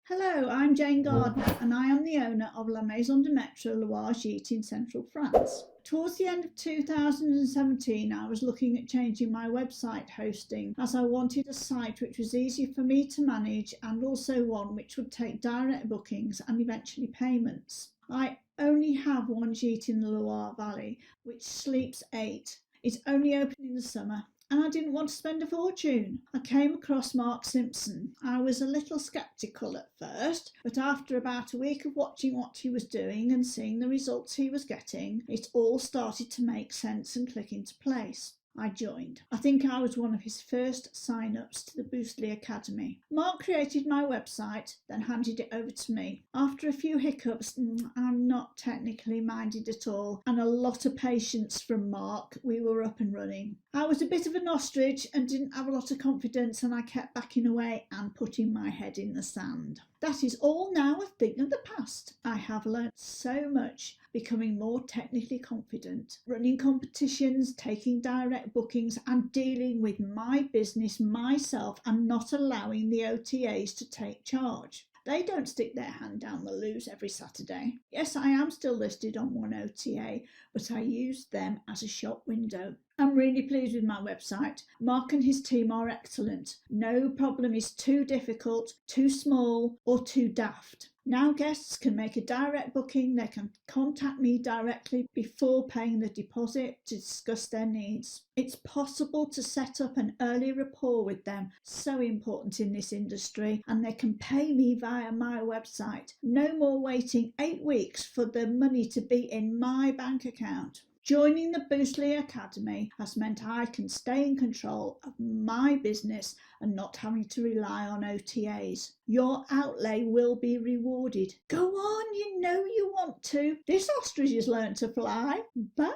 Hello, I'm Jane Gardner and I am the owner of La Maison de Maître Loire Gîte in central France. Towards the end of 2017, I was looking at changing my website hosting as I wanted a site which was easy for me to manage and also one which would take direct bookings and eventually payments. I only have one gîte in the Loire Valley, which sleeps 8. It's only open in the summer, and I didn't want to spend a fortune. I came across Mark Simpson. I was a little sceptical at first, but after about a week of watching what he was doing and seeing the results he was getting, it all started to make sense and click into place. I joined. I think I was one of his first sign-ups to the Bookable Academy. Mark created my website, then handed it over to me. After a few hiccups, I'm not technically minded at all, and a lot of patience from Mark, we were up and running. I was a bit of an ostrich and didn't have a lot of confidence, and I kept backing away and putting my head in the sand. That is all now a thing of the past. I have learnt so much, becoming more technically confident, running competitions, taking direct bookings and dealing with my business myself and not allowing the OTAs to take charge. They don't stick their hand down the loos every Saturday. Yes, I am still listed on one OTA, but I use them as a shop window. I'm really pleased with my website. Mark and his team are excellent. No problem is too difficult, too small, or too daft. Now guests can make a direct booking. They can contact me directly before paying the deposit to discuss their needs. It's possible to set up an early rapport with them, so important in this industry, and they can pay me via my website. No more waiting 8 weeks for the money to be in my bank account. Joining the Bookable Academy has meant I can stay in control of my business and not having to rely on OTAs. Your outlay will be rewarded. Go on, you know you want to. This ostrich has learned to fly. Bye.